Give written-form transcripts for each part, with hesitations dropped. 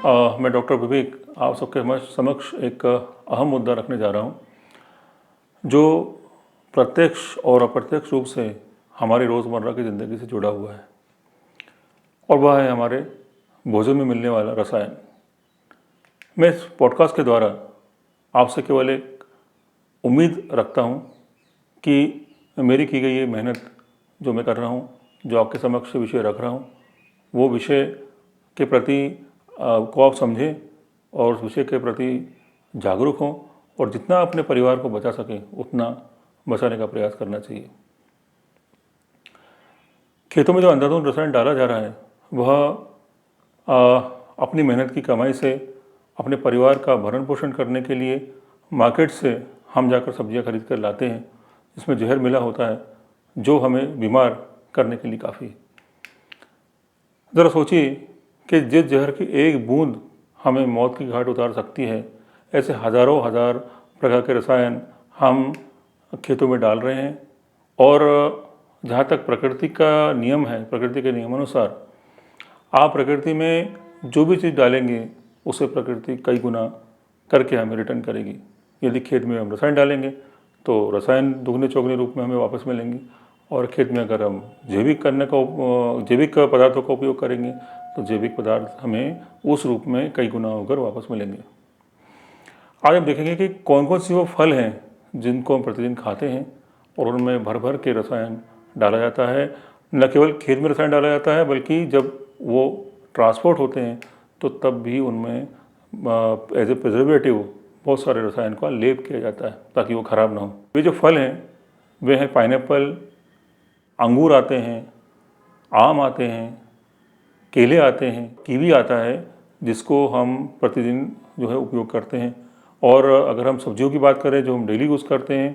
मैं डॉक्टर विवेक आप सबके समक्ष एक अहम मुद्दा रखने जा रहा हूँ, जो प्रत्यक्ष और अप्रत्यक्ष रूप से हमारी रोज़मर्रा की ज़िंदगी से जुड़ा हुआ है, और वह है हमारे भोजन में मिलने वाला रसायन। मैं इस पॉडकास्ट के द्वारा आपसे केवल एक उम्मीद रखता हूँ कि मेरी की गई ये मेहनत जो मैं कर रहा हूँ, जो आपके समक्ष विषय रख रहा हूँ, वो विषय के प्रति को आप समझें और उस विषय के प्रति जागरूक हों, और जितना अपने परिवार को बचा सकें उतना बचाने का प्रयास करना चाहिए। खेतों में जो अंधाधुंध रसायन डाला जा रहा है वह अपनी मेहनत की कमाई से अपने परिवार का भरण पोषण करने के लिए मार्केट से हम जाकर सब्जियां खरीद कर लाते हैं, जिसमें जहर मिला होता है जो हमें बीमार करने के लिए काफ़ी है। ज़रा सोचिए कि जिस जहर की एक बूंद हमें मौत की घाट उतार सकती है, ऐसे हज़ारों हजार प्रकार के रसायन हम खेतों में डाल रहे हैं। और जहाँ तक प्रकृति का नियम है, प्रकृति के नियमानुसार आप प्रकृति में जो भी चीज़ डालेंगे उसे प्रकृति कई गुना करके हमें रिटर्न करेगी। यदि खेत में हम रसायन डालेंगे तो रसायन दुगने चौगने रूप में हमें वापस मिलेंगे, और खेत में अगर हम जैविक पदार्थों का उपयोग करेंगे तो जैविक पदार्थ हमें उस रूप में कई गुना होकर वापस मिलेंगे। आज हम देखेंगे कि कौन कौन सी वो फल हैं जिनको हम प्रतिदिन खाते हैं और उनमें भर भर के रसायन डाला जाता है। न केवल खेत में रसायन डाला जाता है, बल्कि जब वो ट्रांसपोर्ट होते हैं तो तब भी उनमें एज ए प्रिजर्वेटिव बहुत सारे रसायन का लेप किया जाता है ताकि वो ख़राब ना हो। ये जो फल हैं वे हैं पाइनएप्पल, अंगूर आते हैं, आम आते हैं, केले आते हैं, कीवी आता है जिसको हम प्रतिदिन जो है उपयोग करते हैं। और अगर हम सब्जियों की बात करें जो हम डेली यूज़ करते हैं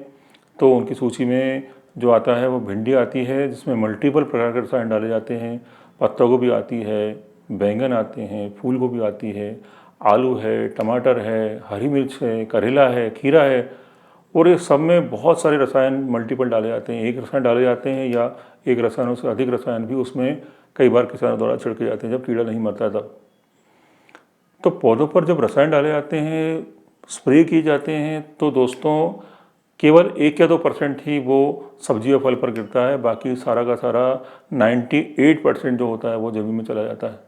तो उनकी सूची में जो आता है वो भिंडी आती है, जिसमें मल्टीपल प्रकार के रसायन डाले जाते हैं। पत्ता गोभी आती है, बैंगन आते हैं, फूल गोभी आती है, आलू है, टमाटर है, हरी मिर्च है, करेला है, खीरा है, और ये सब में बहुत सारे रसायन मल्टीपल डाले जाते हैं। एक रसायन डाले जाते हैं या एक रसायनों से अधिक रसायन भी उसमें कई बार किसानों द्वारा छिड़के जाते हैं जब कीड़ा नहीं मरता तब। तो पौधों पर जब रसायन डाले जाते हैं, स्प्रे किए जाते हैं, तो दोस्तों केवल 1 या 2% ही वो सब्जी या फल पर गिरता है। बाकी सारा का सारा 98% जो होता है वो ज़मीन में चला जाता है,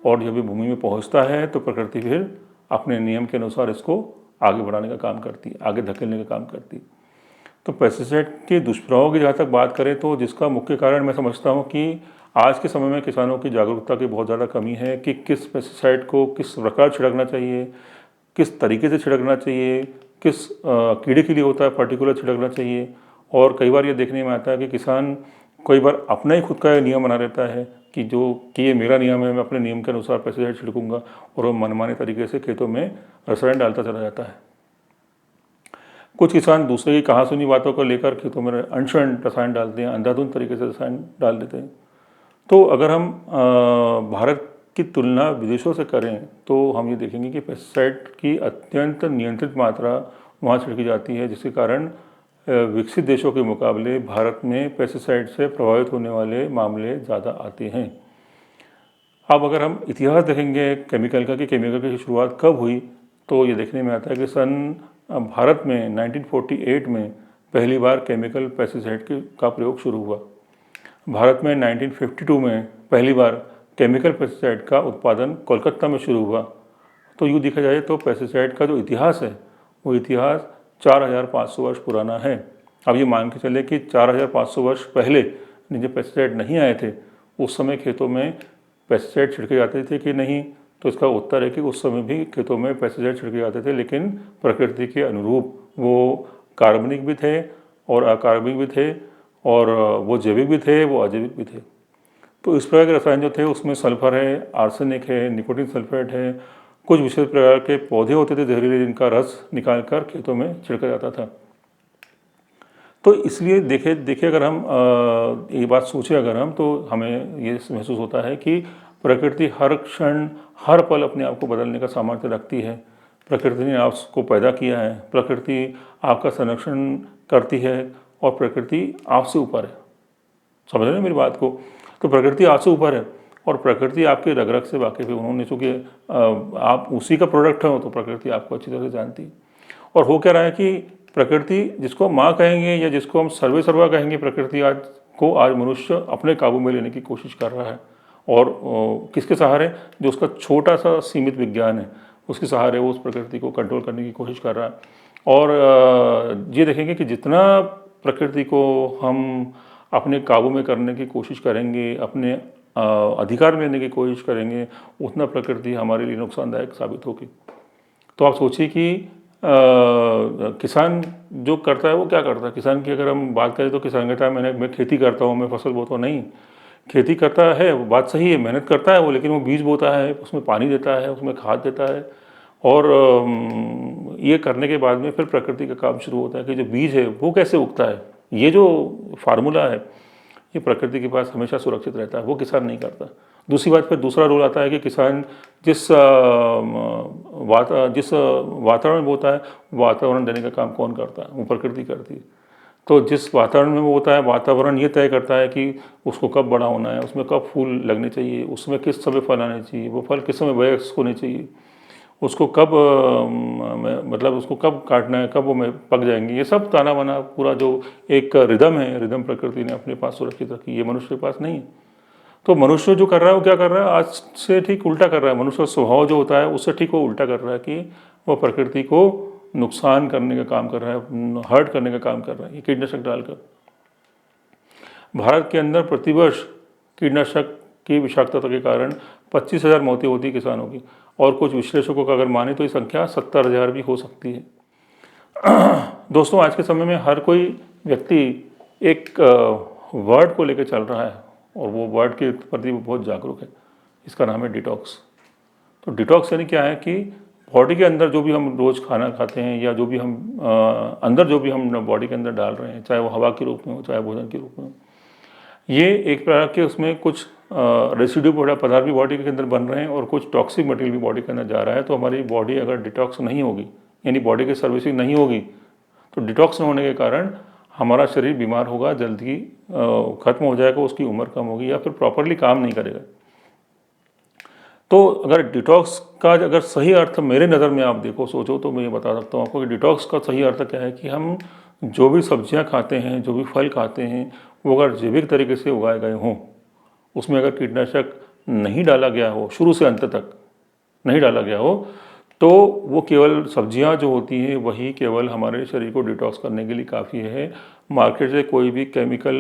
और जब ये भूमि में पहुंचता है तो प्रकृति फिर अपने नियम के अनुसार इसको आगे बढ़ाने का काम करती है, आगे धकेलने का काम करती है। तो पेस्टिसाइड के दुष्प्रभाव की जहाँ तक बात करें तो जिसका मुख्य कारण मैं समझता हूँ कि आज के समय में किसानों की जागरूकता की बहुत ज़्यादा कमी है कि किस पेस्टिसाइड को किस प्रकार छिड़कना चाहिए, किस तरीके से छिड़कना चाहिए, किस कीड़े के लिए होता है पर्टिकुलर छिड़कना चाहिए। और कई बार ये देखने में आता है कि किसान कई बार अपना ही खुद का नियम बना लेता है कि ये मेरा नियम है, मैं अपने नियम के अनुसार पेस्टिसाइड छिड़कूंगा, और वो मनमाने तरीके से खेतों में रसायन डालता चला जाता है। कुछ किसान दूसरे की कहा सुनी बातों को लेकर खेतों में अनशन रसायन डालते हैं, अंधाधुंध तरीके से रसायन डाल देते हैं। तो अगर हम भारत की तुलना विदेशों से करें तो हम ये देखेंगे कि पेस्टिसाइड की अत्यंत नियंत्रित मात्रा वहाँ छिड़की जाती है, जिसके कारण विकसित देशों के मुकाबले भारत में पेस्टिसाइड से प्रभावित होने वाले मामले ज़्यादा आते हैं। अब अगर हम इतिहास देखेंगे केमिकल का कि केमिकल की शुरुआत कब हुई, तो ये देखने में आता है कि भारत में 1948 में पहली बार केमिकल पेस्टिसाइड का प्रयोग शुरू हुआ। भारत में 1952 में पहली बार केमिकल पेस्टिसाइड का उत्पादन कोलकाता में शुरू हुआ। तो यूँ देखा जाए तो पेस्टिसाइड का जो इतिहास है वो इतिहास 4500 वर्ष पुराना है। अब ये मान के चले कि 4500 वर्ष पहले जब पेस्टिसाइड नहीं आए थे उस समय खेतों में पेस्टिसाइड छिड़के जाते थे कि नहीं, तो इसका उत्तर है कि उस समय भी खेतों में पेस्टिसाइड छिड़के जाते थे, लेकिन प्रकृति के अनुरूप वो कार्बनिक भी थे और अकार्बनिक भी थे, और वो जैविक भी थे, वो अजैविक भी थे। तो इस प्रकार के रसायन जो थे उसमें सल्फर है, आर्सेनिक है, निकोटीन सल्फेट है, कुछ विशेष प्रकार के पौधे होते थे जहरीले जिनका रस निकाल कर खेतों में छिड़का जाता था। तो इसलिए देखे अगर हम ये बात सोचें अगर हम, तो हमें ये महसूस होता है कि प्रकृति हर क्षण हर पल अपने आप को बदलने का सामर्थ्य रखती है। प्रकृति ने आपको पैदा किया है, प्रकृति आपका संरक्षण करती है, और प्रकृति आपसे ऊपर है। समझ रहे हैं मेरी बात को? तो प्रकृति आपसे ऊपर है और प्रकृति आपके रग रग से वाकिफ़ है। उन्होंने चूँकि आप उसी का प्रोडक्ट हो तो प्रकृति आपको अच्छी तरह से जानती है। और हो क्या रहा है कि प्रकृति जिसको हम माँ कहेंगे या जिसको हम सर्वे सर्वा कहेंगे, प्रकृति आज मनुष्य अपने काबू में लेने की कोशिश कर रहा है। और किसके सहारे? जो उसका छोटा सा सीमित विज्ञान है उसके सहारे वो उस प्रकृति को कंट्रोल करने की कोशिश कर रहा है। और ये देखेंगे कि जितना प्रकृति को हम अपने काबू में करने की कोशिश करेंगे, अपने अधिकार में लेने की कोशिश करेंगे, उतना प्रकृति हमारे लिए नुकसानदायक साबित होगी। तो आप सोचिए कि किसान जो करता है वो क्या करता है। किसान की अगर हम बात करें तो किसान कहता है मैं खेती करता हूँ, मैं फसल बोता हूँ। नहीं, खेती करता है वो बात सही है, मेहनत करता है वो, लेकिन वो बीज बोता है, उसमें पानी देता है, उसमें खाद देता है। और ये करने के बाद में फिर प्रकृति का काम शुरू होता है कि जो बीज है वो कैसे उगता है। ये जो फार्मूला है ये प्रकृति के पास हमेशा सुरक्षित रहता है, वो किसान नहीं करता। दूसरी बात, फिर दूसरा रोल आता है कि किसान जिस वातावरण में बोता है वातावरण देने का काम कौन करता है? वो प्रकृति करती है। तो जिस वातावरण में वो होता है वातावरण ये तय करता है कि उसको कब बड़ा होना है, उसमें कब फूल लगने चाहिए, उसमें किस समय फल आने चाहिए, वो फल किस समय वयस्क होने चाहिए, उसको कब मतलब उसको कब काटना है, कब वो में पक जाएंगे। ये सब ताना बाना पूरा जो एक रिदम है, रिदम प्रकृति ने अपने पास सुरक्षित रखी, ये मनुष्य के पास नहीं है। तो मनुष्य जो कर रहा है वो क्या कर रहा है? आज से ठीक उल्टा कर रहा है। मनुष्य का स्वभाव जो होता है उससे ठीक वो उल्टा कर रहा है कि वो प्रकृति को नुकसान करने का काम कर रहा है, हर्ट करने का काम कर रहा है ये कीटनाशक डालकर। भारत के अंदर प्रतिवर्ष कीटनाशक की विषाक्तता के कारण 25,000 मौतें होती किसानों की, और कुछ विश्लेषकों का अगर माने तो ये संख्या 70,000 भी हो सकती है। दोस्तों, आज के समय में हर कोई व्यक्ति एक वर्ड को लेकर चल रहा है और वो वर्ड के प्रति बहुत जागरूक है। इसका नाम है डिटॉक्स। तो डिटॉक्स यानी क्या है कि बॉडी के अंदर जो भी हम रोज़ खाना खाते हैं या जो भी हम अंदर जो भी हम बॉडी के अंदर डाल रहे हैं, चाहे वो हवा के रूप में हो चाहे भोजन के रूप में हो, ये एक प्रकार के उसमें कुछ रेसिड्यू पदार्थ भी बॉडी के अंदर बन रहे हैं और कुछ टॉक्सिक मटेरियल भी बॉडी के अंदर जा रहा है। तो हमारी बॉडी अगर डिटॉक्स नहीं होगी, यानी बॉडी की सर्विसिंग नहीं होगी, तो डिटॉक्स न होने के कारण हमारा शरीर बीमार होगा, जल्दी ख़त्म हो जाएगा, उसकी उम्र कम होगी या फिर प्रॉपरली काम नहीं करेगा। तो अगर डिटॉक्स का अगर सही अर्थ मेरे नज़र में आप देखो सोचो तो मैं ये बता सकता हूँ आपको कि डिटॉक्स का सही अर्थ क्या है कि हम जो भी सब्जियां खाते हैं, जो भी फल खाते हैं, वो अगर जैविक तरीके से उगाए गए हों, उसमें अगर कीटनाशक नहीं डाला गया हो, शुरू से अंत तक नहीं डाला गया हो, तो वो केवल सब्जियां जो होती हैं वही केवल हमारे शरीर को डिटॉक्स करने के लिए काफ़ी है। मार्केट से कोई भी केमिकल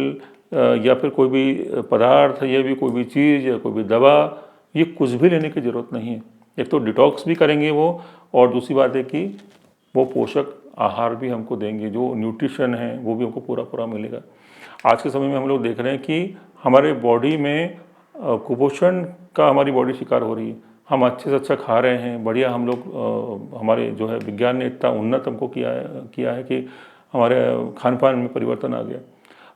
या फिर कोई भी पदार्थ या भी कोई भी चीज़ या कोई भी दवा, ये कुछ भी लेने की ज़रूरत नहीं है। एक तो डिटॉक्स भी करेंगे वो, और दूसरी बात है कि वो पोषक आहार भी हमको देंगे, जो न्यूट्रिशन है वो भी हमको पूरा मिलेगा। आज के समय में हम लोग देख रहे हैं कि हमारे बॉडी में कुपोषण का हमारी बॉडी शिकार हो रही है। हम अच्छे से अच्छा खा रहे हैं, बढ़िया हम लोग हमारे जो है विज्ञान ने इतना उन्नत हमको किया है कि हमारे खान पान में परिवर्तन आ गया।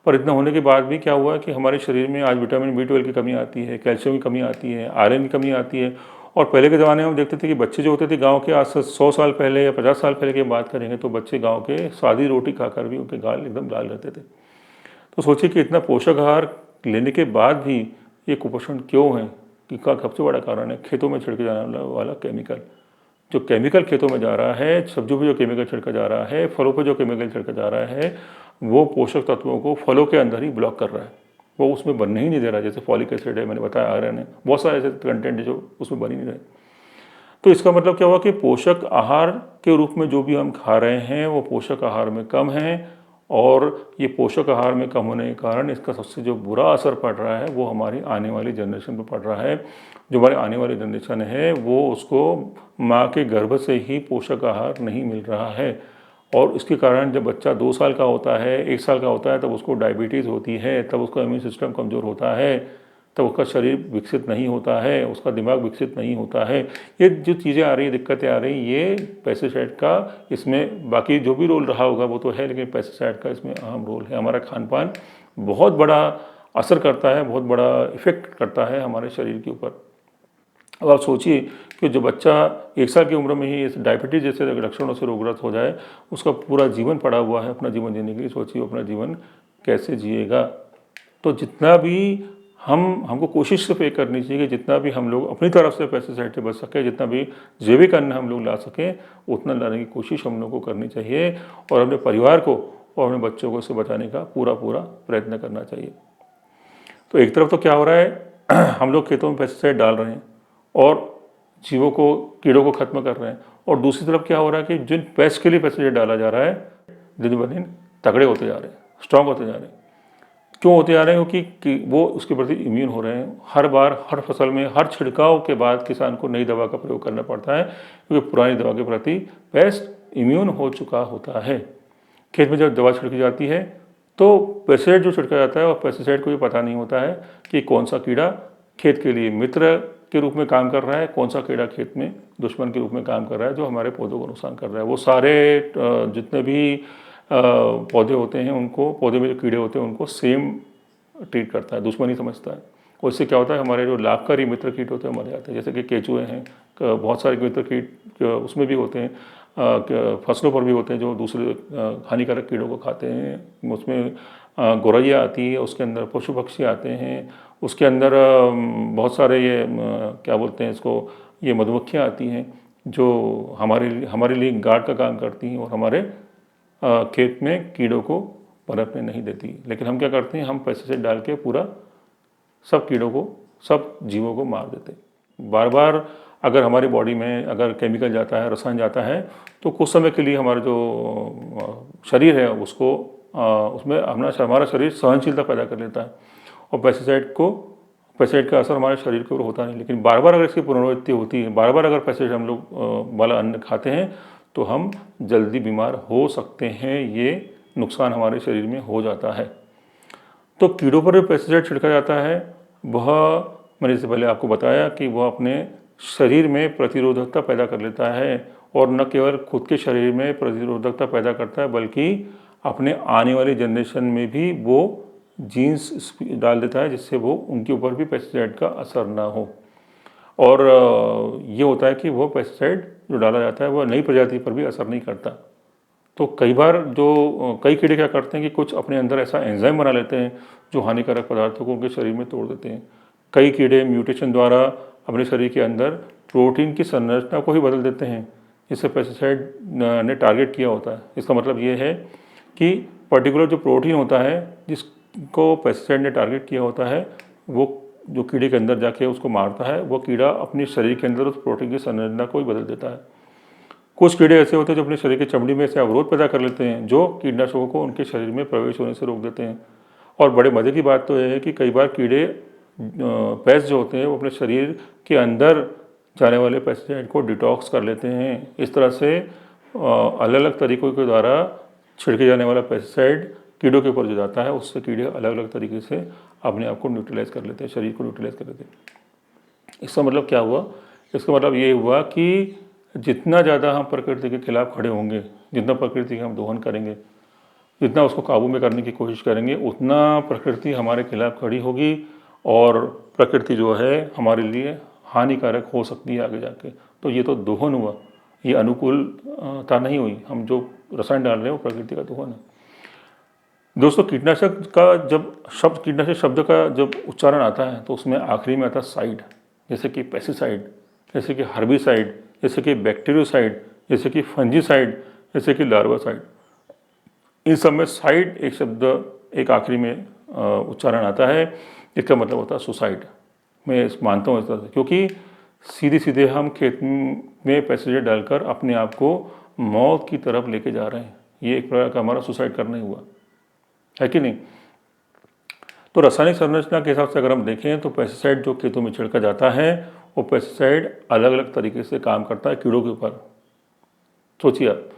पर इतना होने के बाद भी क्या हुआ कि हमारे शरीर में आज विटामिन B12 की कमी आती है, कैल्शियम की कमी आती है, आयरन की कमी आती है। और पहले के ज़माने में हम देखते थे कि बच्चे जो होते थे गांव के, आज से 100 साल पहले या 50 साल पहले की बात करेंगे, तो बच्चे गांव के सादी रोटी खाकर भी उनके गाल एकदम लाल रहते थे। तो सोचिए कि इतना पोषक आहार लेने के बाद भी ये कुपोषण क्यों है, कि का सबसे बड़ा कारण है खेतों में छिड़के जाने वाला केमिकल। जो केमिकल खेतों में जा रहा है, सब्जियों पे जो केमिकल छिड़का जा रहा है, फलों पे जो केमिकल छिड़का जा रहा है, वो पोषक तत्वों को फलों के अंदर ही ब्लॉक कर रहा है, वो उसमें बनने ही नहीं दे रहा। जैसे फॉलिक एसिड है, मैंने बताया, आयरन है, बहुत सारे ऐसे कंटेंट है जो उसमें बन ही नहीं रहे। तो इसका मतलब क्या हुआ कि पोषक आहार के रूप में जो भी हम खा रहे हैं वो पोषक आहार में कम है, और ये पोषक आहार में कम होने के कारण इसका सबसे जो बुरा असर पड़ रहा है वो हमारी आने वाली जनरेशन पर पड़ रहा है। जो हमारी आने वाली जनरेशन है वो उसको माँ के गर्भ से ही पोषक आहार नहीं मिल रहा है, और इसके कारण जब बच्चा 2 साल का होता है, 1 साल का होता है, तब उसको डायबिटीज़ होती है, तब उसका इम्यून सिस्टम कमज़ोर होता है, तब उसका शरीर विकसित नहीं होता है, उसका दिमाग विकसित नहीं होता है। ये जो चीज़ें आ रही, दिक्कतें आ रही, ये पेस्टिसाइड का इसमें बाकी जो भी रोल रहा होगा वो तो है, लेकिन पेस्टिसाइड का इसमें अहम रोल है। हमारा खान पान बहुत बड़ा असर करता है, बहुत बड़ा इफ़ेक्ट करता है हमारे शरीर के ऊपर। अब आप सोचिए कि जो बच्चा 1 साल की उम्र में ही इस डायबिटीज़ जैसे लक्षणों से रोगग्रस्त हो जाए, उसका पूरा जीवन पड़ा हुआ है अपना जीवन जीने के लिए, सोचिए अपना जीवन कैसे जिएगा। तो जितना भी हमको कोशिश सिर्फ ये करनी चाहिए कि जितना भी हम लोग अपनी तरफ से पेस्टिसाइड से बच सकें, जितना भी जैविक अन्न हम लोग ला सकें उतना लाने की कोशिश हम लोग को करनी चाहिए और अपने परिवार को और अपने बच्चों को इससे बचाने का पूरा प्रयत्न करना चाहिए। तो एक तरफ तो क्या हो रहा है हम लोग खेतों में पेस्टिसाइड डाल रहे हैं और जीवों को, कीड़ों को खत्म कर रहे हैं, और दूसरी तरफ क्या हो रहा है कि जिन पेस्ट के लिए पेस्टिसाइड डाला जा रहा है दिन ब दिन तगड़े होते जा रहे हैं, स्ट्रांग होते जा रहे हैं। क्यों होते जा रहे हैं? क्योंकि वो उसके प्रति इम्यून हो रहे हैं। हर बार हर फसल में हर छिड़काव के बाद किसान को नई दवा का प्रयोग करना पड़ता है, क्योंकि पुरानी दवा के प्रति पेस्ट इम्यून हो चुका होता है। खेत में जब दवा छिड़की जाती है तो पेस्टिसाइड जो छिड़का जाता है और पेस्टिसाइड को ये पता नहीं होता है कि कौन सा कीड़ा खेत के लिए मित्र के रूप में काम कर रहा है, कौन सा कीड़ा खेत में दुश्मन के रूप में काम कर रहा है जो हमारे पौधों को नुकसान कर रहा है। वो सारे जितने भी पौधे होते हैं उनको, पौधे में जो कीड़े होते हैं उनको सेम ट्रीट करता है, दुश्मनी समझता है। और इससे क्या होता है, हमारे जो लाभकारी मित्र कीट होते हैं मर जाते हैं। जैसे कि केंचुए हैं, बहुत सारे मित्र कीट उसमें भी होते हैं, फसलों पर भी होते हैं जो दूसरे हानिकारक कीड़ों को खाते हैं। उसमें गौरैया आती है, उसके अंदर पशु पक्षी आते हैं, उसके अंदर बहुत सारे ये क्या बोलते हैं इसको, ये मधुमक्खियाँ आती हैं जो हमारे लिए गार्ड का काम करती हैं और हमारे खेत में कीड़ों को पनपने नहीं देती। लेकिन हम क्या करते हैं, हम पेस्टिसाइड डाल के पूरा सब कीड़ों को, सब जीवों को मार देते हैं। बार बार अगर हमारी बॉडी में अगर केमिकल जाता है, रसायन जाता है, तो कुछ समय के लिए हमारा जो शरीर है उसको उसमें हमारा शरीर सहनशीलता पैदा कर लेता है और पेस्टिसाइड का असर हमारे शरीर के ऊपर होता नहीं। लेकिन बार बार अगर इसकी पुनरावृत्ति होती है, बार बार अगर पेस्टिसाइड हम लोग वाला अन्न खाते हैं तो हम जल्दी बीमार हो सकते हैं, ये नुकसान हमारे शरीर में हो जाता है। तो कीड़ों पर जो पेस्टिसाइड छिड़का जाता है वह, मैंने इससे पहले आपको बताया कि वह अपने शरीर में प्रतिरोधकता पैदा कर लेता है, और न केवल खुद के शरीर में प्रतिरोधकता पैदा करता है बल्कि अपने आने वाली जनरेशन में भी वो जीन्स डाल देता है जिससे वो उनके ऊपर भी पेस्टिसाइड का असर ना हो। और ये होता है कि वो पेस्टिसाइड जो डाला जाता है वह नई प्रजाति पर भी असर नहीं करता। तो कई बार जो कई कीड़े क्या करते हैं कि कुछ अपने अंदर ऐसा एंजाइम बना लेते हैं जो हानिकारक पदार्थों को उनके शरीर में तोड़ देते हैं। कई कीड़े म्यूटेशन द्वारा अपने शरीर के अंदर प्रोटीन की संरचना को ही बदल देते हैं, जिससे पेस्टिसाइड ने टारगेट किया होता है। इसका मतलब ये है कि पर्टिकुलर जो प्रोटीन होता है जिसको पेस्टिसाइड ने टारगेट किया होता है, वो जो कीड़े के अंदर जाके उसको मारता है, वो कीड़ा अपने शरीर के अंदर उस प्रोटीन की संरचना को ही बदल देता है। कुछ कीड़े ऐसे होते हैं जो अपने शरीर की चमड़ी में ऐसे अवरोध पैदा कर लेते हैं जो कीटनाशकों को उनके शरीर में प्रवेश होने से रोक देते हैं। और बड़े मज़े की बात तो यह है कि कई बार कीड़े पेस्ट जो होते हैं वो अपने शरीर के अंदर जाने वाले पेस्टिसाइड को डिटॉक्स कर लेते हैं। इस तरह से अलग अलग तरीक़ों के द्वारा छिड़के जाने वाला पेस्टिसाइड कीड़ों के ऊपर जो जाता है उससे कीड़े अलग अलग तरीके से अपने आप को न्यूट्रलाइज कर लेते हैं, शरीर को न्यूट्रलाइज कर लेते हैं। इसका मतलब क्या हुआ? इसका मतलब ये हुआ कि जितना ज़्यादा हम प्रकृति के खिलाफ खड़े होंगे, जितना प्रकृति का हम दोहन करेंगे, जितना उसको काबू में करने की कोशिश करेंगे, उतना प्रकृति हमारे खिलाफ खड़ी होगी और प्रकृति जो है हमारे लिए हानिकारक हो सकती है आगे जाके। तो ये तो दोहन हुआ, ये अनुकूलता नहीं हुई। हम जो रसायन डाल रहे हैं वो प्रकृति का दोहन है। दोस्तों, कीटनाशक शब्द का जब उच्चारण आता है तो उसमें आखिरी में आता है साइड, जैसे कि पेस्टिसाइड, जैसे कि हर्बिसाइड, जैसे कि बैक्टीरियोसाइड, जैसे कि फंजीसाइड, जैसे कि लार्वासाइड। इन सब में साइड एक शब्द एक आखिरी में उच्चारण आता है। इसका मतलब होता है सुसाइड। मैं मानता हूँ इस तरह से, क्योंकि सीधे सीधे हम खेत में पेस्टिसाइड डालकर अपने आप को मौत की तरफ लेके जा रहे हैं। ये एक प्रकार का हमारा सुसाइड करना ही हुआ है कि नहीं? तो रासायनिक संरचना के हिसाब से अगर हम देखें तो पेस्टिसाइड जो खेतों में छिड़का जाता है वो पेस्टिसाइड अलग अलग तरीके से काम करता है कीड़ों के ऊपर। सोचिए आप,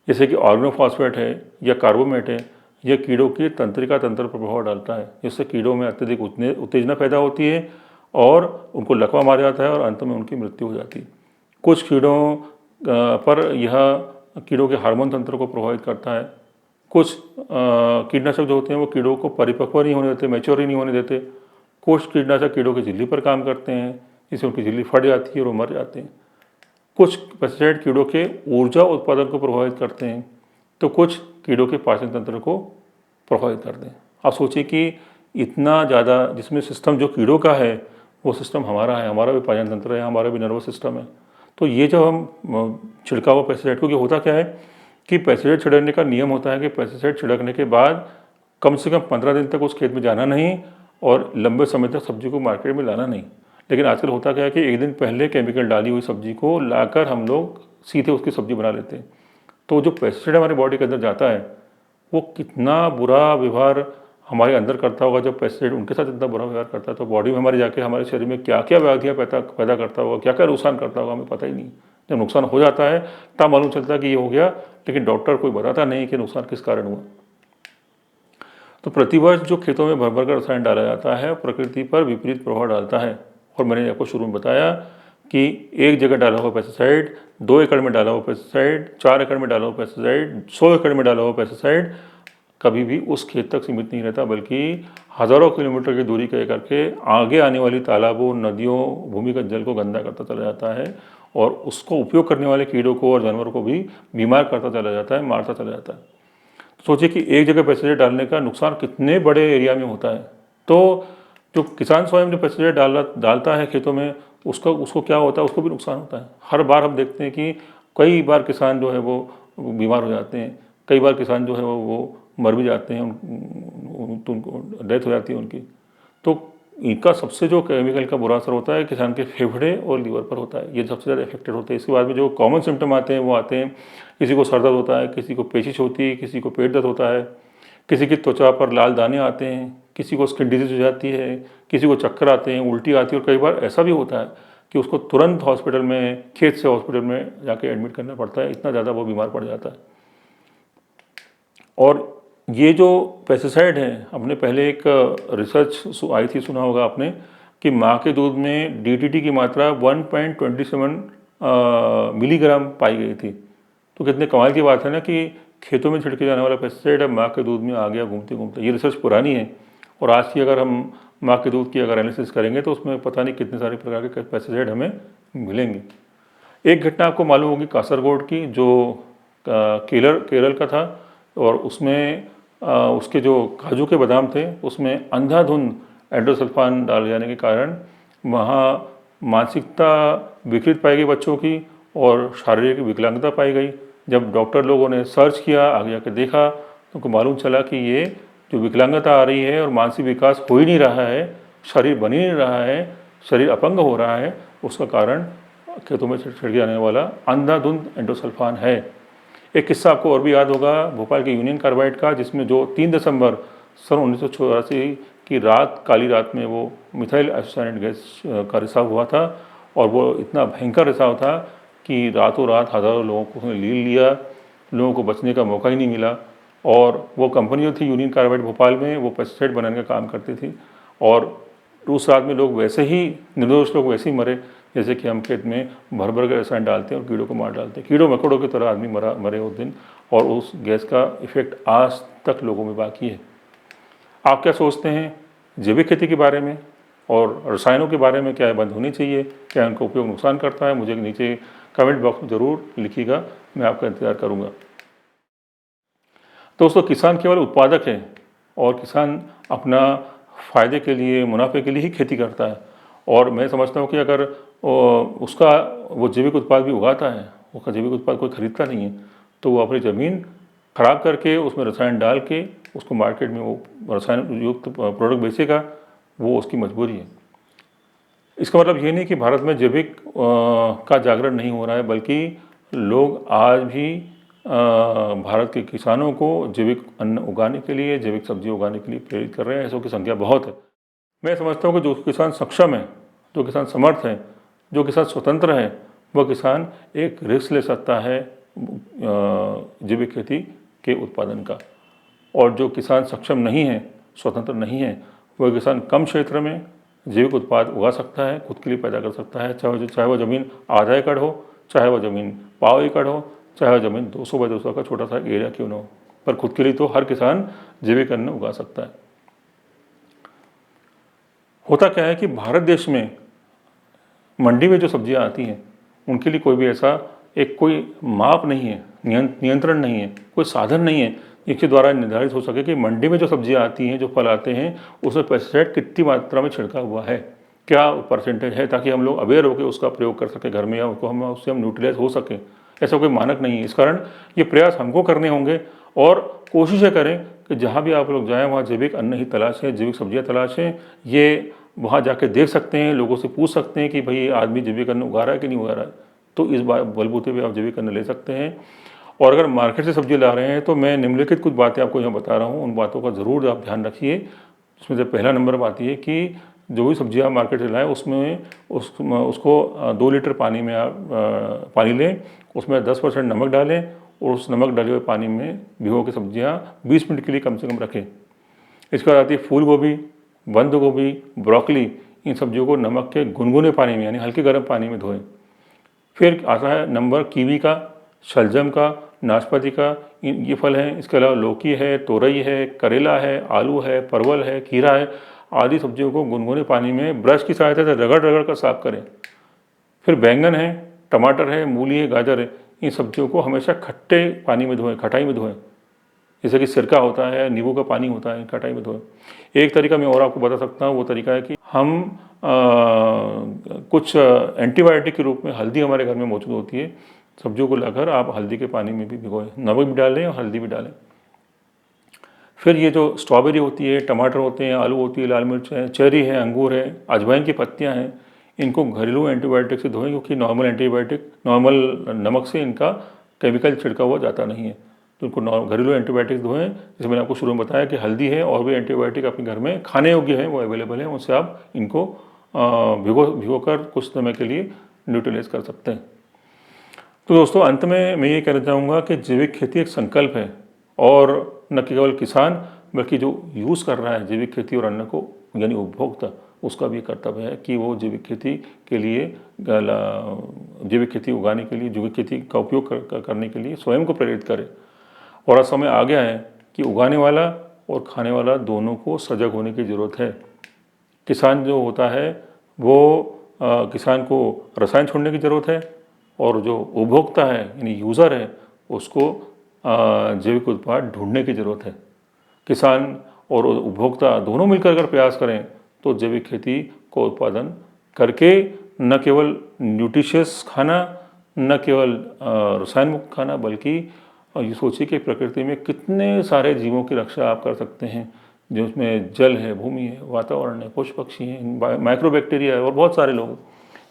जैसे कि ऑर्गेनोफॉस्फेट है या कार्बोमेट है, यह कीड़ों की तंत्रिका तंत्र पर प्रभाव डालता है, जिससे कीड़ों में अत्यधिक उत्तेजना पैदा होती है और उनको लकवा मार जाता है और अंत में उनकी मृत्यु हो जाती है। कुछ कीड़ों पर यह कीड़ों के हार्मोन तंत्र को प्रभावित करता है। कुछ कीटनाशक जो होते हैं वो कीड़ों को परिपक्व नहीं होने देते, मैच्योर ही नहीं होने देते। कुछ कीटनाशक कीड़ों की झिल्ली पर काम करते हैं, जिससे उनकी झिल्ली फट जाती है और वो मर जाते हैं। कुछ पेस्टिसाइड कीड़ों के ऊर्जा उत्पादन को प्रभावित करते हैं, तो कुछ कीड़ों के पाचन तंत्र को प्रभावित करते हैं। आप सोचिए कि इतना ज़्यादा, जिसमें सिस्टम जो कीड़ों का है वो सिस्टम हमारा है, हमारा भी पाचन तंत्र है, हमारा भी नर्वस सिस्टम है। तो ये जब हम छिड़का हुआ पेस्टिसाइड, क्योंकि होता क्या है कि पेस्टिसाइड छिड़कने का नियम होता है कि पेस्टिसाइड छिड़कने के बाद कम से कम 15 दिन तक उस खेत में जाना नहीं और लंबे समय तक सब्जी को मार्केट में लाना नहीं। लेकिन आजकल होता क्या है कि एक दिन पहले केमिकल डाली हुई सब्जी को लाकर हम लोग सीधे उसकी सब्जी बना लेते हैं। तो जो पेस्टिसाइड हमारे बॉडी के अंदर जाता है वो कितना बुरा व्यवहार हमारे अंदर करता होगा। जब पेस्टिसाइड उनके साथ इतना बुरा व्यवहार करता है तो बॉडी में हमारे जाके हमारे शरीर में क्या क्या व्याधियाँ पैदा करता होगा, क्या क्या नुकसान करता होगा, हमें पता ही नहीं। जब नुकसान हो जाता है तब मालूम चलता है कि ये हो गया, लेकिन डॉक्टर कोई बताता नहीं कि नुकसान किस कारण हुआ। तो प्रतिवर्ष जो खेतों में भर भर कर रसायन डाला जाता है प्रकृति पर विपरीत प्रभाव डालता है। और मैंने आपको शुरू में बताया कि एक जगह डाला हुआ पेस्टिसाइड, 2 एकड़ में डाला हुआ पेस्टिसाइड, 4 एकड़ में डाला हुआ पेस्टिसाइड, 100 एकड़ में डाला हुआ पेस्टिसाइड कभी भी उस खेत तक सीमित नहीं रहता, बल्कि हज़ारों किलोमीटर की दूरी तय करके आगे आने वाली तालाबों, नदियों, भूमिगत जल को गंदा करता चला जाता है और उसको उपयोग करने वाले कीड़ों को और जानवरों को भी बीमार करता चला जाता है, मारता चला जाता है। सोचिए कि एक जगह पेस्टिसाइड डालने का नुकसान कितने बड़े एरिया में होता है। तो जो किसान स्वयं जो पेस्टिसाइड डालता है खेतों में, उसको क्या होता है, उसको भी नुकसान होता है। हर बार हम देखते हैं कि कई बार किसान जो है वो बीमार हो जाते हैं, कई बार किसान जो है वो मर भी जाते हैं, उनको डेथ हो जाती है उनकी। तो इनका सबसे जो केमिकल का बुरा असर होता है किसान के फेफड़े और लीवर पर होता है, ये सबसे ज़्यादा इफेक्टेड होते हैं। इसके बाद में जो कॉमन सिम्टम आते हैं वो आते हैं, किसी को सर दर्द होता है, किसी को पेचिश होती है, किसी को पेट दर्द होता है, किसी की त्वचा पर लाल दाने आते हैं, किसी को स्किन डिजीज हो जाती है, किसी को चक्कर आते हैं, उल्टी आती है। और कई बार ऐसा भी होता है कि उसको तुरंत हॉस्पिटल में, खेत से हॉस्पिटल में जाके एडमिट करना पड़ता है, इतना ज़्यादा वो बीमार पड़ जाता है। और ये जो पेस्टिसाइड है, हमने पहले एक रिसर्च आई थी, सुना होगा आपने, कि माँ के दूध में DDT की मात्रा 1.27 मिलीग्राम पाई गई थी। तो कितने कमाल की बात है ना कि खेतों में छिड़के जाने वाला पेस्टिसाइड अब माँ के दूध में आ गया घूमते घूमते। ये रिसर्च पुरानी है और आज की अगर हम माँ के दूध की अगर एनालिसिस करेंगे तो उसमें पता नहीं कितने सारे प्रकार के पेस्टिसाइड हमें मिलेंगे। एक घटना आपको मालूम होगी कासरगोड की, जो केरल का था, और उसमें उसके जो काजू के बादाम थे उसमें अंधाधुंध एंडोसल्फान डाले जाने के कारण वहाँ मानसिकता विकृत पाई गई बच्चों की और शारीरिक विकलांगता पाई गई। जब डॉक्टर लोगों ने सर्च किया, आगे जाकर देखा तो उनको मालूम चला कि ये जो विकलांगता आ रही है और मानसिक विकास हो ही नहीं रहा है, शरीर बन ही नहीं रहा है, शरीर अपंग हो रहा है, उसका कारण खेतों में छिड़के जाने वाला अंधाधुंध एंडोसल्फान है। एक किस्सा आपको और भी याद होगा भोपाल के यूनियन कार्बाइड का, जिसमें जो 3 दिसंबर सन 1984 की रात, काली रात में वो मिथाइल आइसोसाइनेट गैस का रिसाव हुआ था और वो इतना भयंकर रिसाव था कि रातों रात हज़ारों लोगों को उसने ले लिया, लोगों को बचने का मौका ही नहीं मिला। और वो कंपनी जो थी यूनियन कार्बाइड भोपाल में, वो पेस्टिसाइड बनाने का काम करती थी और उस रात में लोग वैसे ही, निर्दोष लोग वैसे ही मरे जैसे कि हम खेत में भर भर कर रसायन डालते हैं और कीड़ों को मार डालते हैं। कीड़ों मकोड़ों की तरह आदमी मरे उस दिन, और उस गैस का इफेक्ट आज तक लोगों में बाकी है। आप क्या सोचते हैं जैविक खेती के बारे में और रसायनों के बारे में? क्या बंद होनी चाहिए? क्या इनका उपयोग नुकसान करता है? मुझे नीचे कमेंट बॉक्स में ज़रूर लिखिएगा, मैं आपका इंतज़ार करूँगा। दोस्तों, किसान केवल उत्पादक है और किसान अपना फ़ायदे के लिए, मुनाफे के लिए ही खेती करता है। और मैं समझता हूँ कि अगर उसका वो जैविक उत्पाद भी उगाता है, उसका जैविक उत्पाद कोई ख़रीदता नहीं है, तो वो अपनी ज़मीन ख़राब करके उसमें रसायन डाल के उसको मार्केट में वो रसायन युक्त प्रोडक्ट बेचेगा, वो उसकी मजबूरी है। इसका मतलब ये नहीं कि भारत में जैविक का जागरण नहीं हो रहा है, बल्कि लोग आज भी भारत के किसानों को जैविक अन्न उगाने के लिए, जैविक सब्जी उगाने के लिए प्रेरित कर रहे हैं। ऐसों की संख्या बहुत है। मैं समझता हूँ कि जो किसान सक्षम है, जो किसान समर्थ है, जो किसान स्वतंत्र है, वह किसान एक रिस्क ले सकता है जैविक खेती के उत्पादन का। और जो किसान सक्षम नहीं है, स्वतंत्र नहीं है, वह किसान कम क्षेत्र में जैविक उत्पाद उगा सकता है, खुद के लिए पैदा कर सकता है। चाहे वह ज़मीन आधा एकड़ हो, चाहे वह ज़मीन पाव एकड़ हो, चाहे वह ज़मीन 200 बाय 200 का छोटा सा एरिया क्यों न हो, पर खुद के लिए तो हर किसान जैविक अन्न उगा सकता है। होता क्या है कि भारत देश में मंडी में जो सब्जियां आती हैं उनके लिए कोई भी ऐसा एक कोई माप नहीं है, नियंत्रण नहीं है, कोई साधन नहीं है इसके द्वारा निर्धारित हो सके कि मंडी में जो सब्जियां आती हैं, जो फल आते हैं, उसमें पेस्टिसाइड कितनी मात्रा में छिड़का हुआ है, क्या परसेंटेज है, ताकि हम लोग अवेयर होकर उसका प्रयोग कर सकें घर में, या उससे हम न्यूट्रलाइज हो सकें। ऐसा कोई मानक नहीं है। इस कारण ये प्रयास हमको करने होंगे और कोशिशें करें कि जहाँ भी आप लोग जाएँ वहाँ जैविक अन्न ही तलाशें, जैविक सब्जियाँ तलाशें। ये वहाँ जाके देख सकते हैं, लोगों से पूछ सकते हैं कि भाई ये आदमी जैविक अन्न उगा रहा है कि नहीं उगा रहा है, तो इस बलबूते पे आप जैविक अन्न ले सकते हैं। और अगर मार्केट से सब्जी ला रहे हैं तो मैं निम्नलिखित कुछ बातें आपको यहाँ बता रहा हूँ, उन बातों का ज़रूर आप ध्यान रखिए। उसमें से पहला नंबर बात ये कि जो भी सब्जियाँ मार्केट से लाएँ उसमें उसको 2 लीटर पानी में आप पानी लें, उसमें 10% नमक डालें और उस नमक डाले हुए पानी में भिगो के सब्जियाँ 20 मिनट के लिए कम से कम रखें। इसके बाद आती है फूल गोभी, बंद गोभी, ब्रोकली। इन सब्जियों को नमक के गुनगुने पानी में यानी हल्के गर्म पानी में धोएं। फिर आता है नंबर कीवी का, शलजम का, नाशपाती का। ये फल हैं। इसके अलावा लौकी है, तोरई है, करेला है, आलू है, परवल है, खीरा है आदि सब्जियों को गुनगुने पानी में ब्रश की सहायता से रगड़ रगड़ कर साफ करें। फिर बैंगन है, टमाटर है, मूली है, गाजर है। इन सब्जियों को हमेशा खट्टे पानी में धोएं, खटाई में धोएं, जैसे कि सिरका होता है, नींबू का पानी होता है, खटाई में धोएं। एक तरीका मैं और आपको बता सकता हूँ, वो तरीका है कि हम कुछ एंटीबायोटिक के रूप में हल्दी हमारे घर में मौजूद होती है, सब्जियों को लाकर आप हल्दी के पानी में भी भिगोएं, नमक भी डालें और हल्दी भी डालें। फिर ये जो स्ट्रॉबेरी होती है, टमाटर होते हैं, आलू होती है, लाल मिर्च है, चेरी है, अंगूर है, अजवाइन की पत्तियाँ हैं, इनको घरेलू एंटीबायोटिक से धोएं, क्योंकि नॉर्मल एंटीबायोटिक, नॉर्मल नमक से इनका केमिकल छिड़का हुआ जाता नहीं है। तो इनको घरेलू एंटीबायोटिक धोएं। जैसे मैंने आपको शुरू में बताया कि हल्दी है और भी एंटीबायोटिक अपने घर में खाने योग्य है, वो अवेलेबल है, उनसे आप इनको भिगो कर कुछ समय के लिए न्यूट्रलाइज कर सकते हैं। तो दोस्तों, अंत में मैं ये कहना चाहूँगा कि जैविक खेती एक संकल्प है, और न केवल किसान बल्कि जो यूज़ कर रहा है जैविक खेती और अन्न को, यानी उपभोक्ता, उसका भी कर्तव्य है कि वो जैविक खेती के लिए, जैविक खेती उगाने के लिए, जैविक खेती का उपयोग करने के लिए स्वयं को प्रेरित करे। और आज समय आ गया है कि उगाने वाला और खाने वाला दोनों को सजग होने की ज़रूरत है। किसान जो होता है वो किसान को रसायन छोड़ने की ज़रूरत है, और जो उपभोक्ता है यानी यूज़र है उसको जैविक उत्पाद ढूंढने की ज़रूरत है। किसान और उपभोक्ता दोनों मिलकर अगर प्रयास करें तो जैविक खेती को उत्पादन करके न केवल न्यूट्रिशियस खाना, न केवल रसायन मुक्त खाना, बल्कि ये सोचिए कि प्रकृति में कितने सारे जीवों की रक्षा आप कर सकते हैं, जिसमें जल है, भूमि है, वातावरण है, पशु पक्षी हैं, माइक्रोबैक्टीरिया है, और बहुत सारे लोग,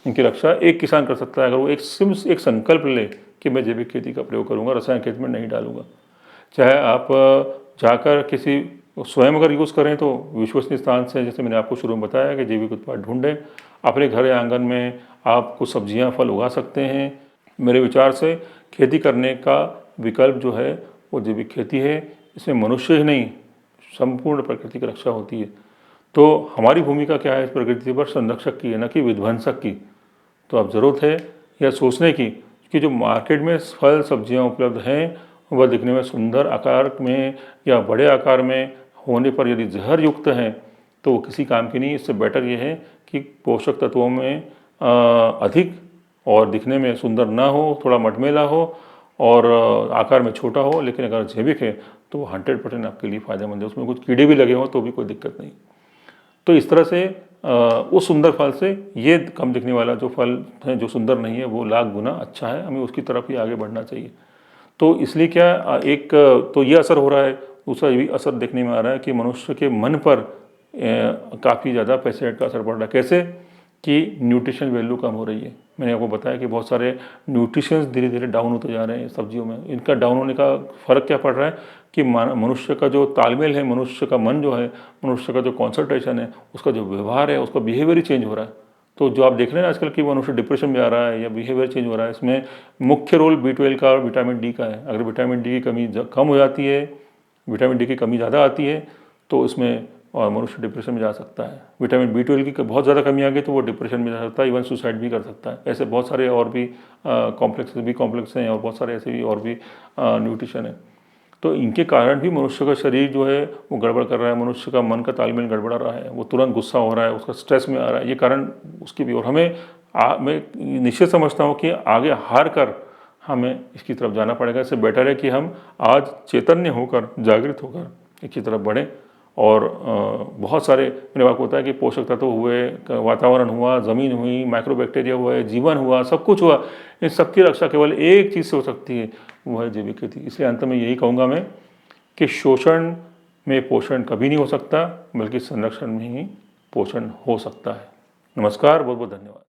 इनकी रक्षा एक किसान कर सकता है अगर वो एक संकल्प ले कि मैं जैविक खेती का प्रयोग करूँगा, रसायन खेती में नहीं डालूंगा। चाहे आप जाकर किसी स्वयं अगर यूज़ करें तो विश्वसनीय स्थान से, जैसे मैंने आपको शुरू में बताया कि जैविक उत्पाद ढूंढें, अपने घर या आंगन में आप कुछ सब्जियां फल उगा सकते हैं। मेरे विचार से खेती करने का विकल्प जो है वो जैविक खेती है। इसमें मनुष्य ही नहीं, संपूर्ण प्रकृति की रक्षा होती है। तो हमारी भूमिका क्या है इस प्रकृति पर? संरक्षक की है, न कि विध्वंसक की। तो अब ज़रूरत है यह सोचने की कि जो मार्केट में फल सब्जियां उपलब्ध हैं वह दिखने में सुंदर आकार में या बड़े आकार में होने पर यदि जहर युक्त हैं तो वो किसी काम की नहीं। इससे बेटर ये है कि पोषक तत्वों में अधिक और दिखने में सुंदर ना हो, थोड़ा मटमेला हो और आकार में छोटा हो, लेकिन अगर जैविक है तो वो 100% आपके लिए फ़ायदेमंद है। उसमें कुछ कीड़े भी लगे हों तो भी कोई दिक्कत नहीं। तो इस तरह से उस सुंदर फल से ये कम दिखने वाला जो फल है, जो सुंदर नहीं है, वो लाख गुना अच्छा है। हमें उसकी तरफ ही आगे बढ़ना चाहिए। तो इसलिए क्या एक तो ये असर हो रहा है, दूसरा ये भी असर देखने में आ रहा है कि मनुष्य के मन पर काफ़ी ज़्यादा पेस्टिसाइड का असर पड़ रहा है। कैसे कि न्यूट्रिशन वैल्यू कम हो रही है। मैंने आपको बताया कि बहुत सारे न्यूट्रिशंस धीरे धीरे डाउन होते जा रहे हैं सब्जियों में। इनका डाउन होने का फ़र्क क्या पड़ रहा है कि मनुष्य का जो तालमेल है, मनुष्य का मन जो है, मनुष्य का जो कॉन्सनट्रेशन है, उसका जो व्यवहार है, उसका बिहेवियर ही चेंज हो रहा है। तो जो आप देख रहे हैं आजकल कि मनुष्य डिप्रेशन में आ रहा है या बिहेवियर चेंज हो रहा है, इसमें मुख्य रोल B12 का और विटामिन डी का है। अगर विटामिन डी की कमी कम हो जाती है, विटामिन डी की कमी ज़्यादा आती है तो इसमें और मनुष्य डिप्रेशन में जा सकता है। विटामिन B12 की बहुत ज़्यादा कमी आ गई तो वो डिप्रेशन में जा सकता है, इवन सुसाइड भी कर सकता है। ऐसे बहुत सारे और भी कॉम्प्लेक्स हैं और बहुत सारे ऐसे भी और भी न्यूट्रिशन है। तो इनके कारण भी मनुष्य का शरीर जो है वो गड़बड़ कर रहा है, मनुष्य का मन का तालमेल गड़बड़ा रहा है, वो तुरंत गुस्सा हो रहा है, उसका स्ट्रेस में आ रहा है। ये कारण उसकी भी। और मैं निश्चित समझता हूँ कि आगे हार कर हमें इसकी तरफ जाना पड़ेगा। इससे बेटर है कि हम आज चैतन्य होकर, जागृत होकर इसकी तरफ बढ़ें। और बहुत सारे मेरे वाक होता है कि पोषक तत्व हुए, वातावरण हुआ, ज़मीन हुई, माइक्रोबैक्टीरिया हुए, जीवन हुआ, सब कुछ हुआ। इन सबकी रक्षा केवल एक चीज़ से हो सकती है, वो है जैविक खेती। इसलिए अंत में यही कहूँगा मैं कि शोषण में पोषण कभी नहीं हो सकता, बल्कि संरक्षण में ही पोषण हो सकता है। नमस्कार, बहुत बहुत धन्यवाद।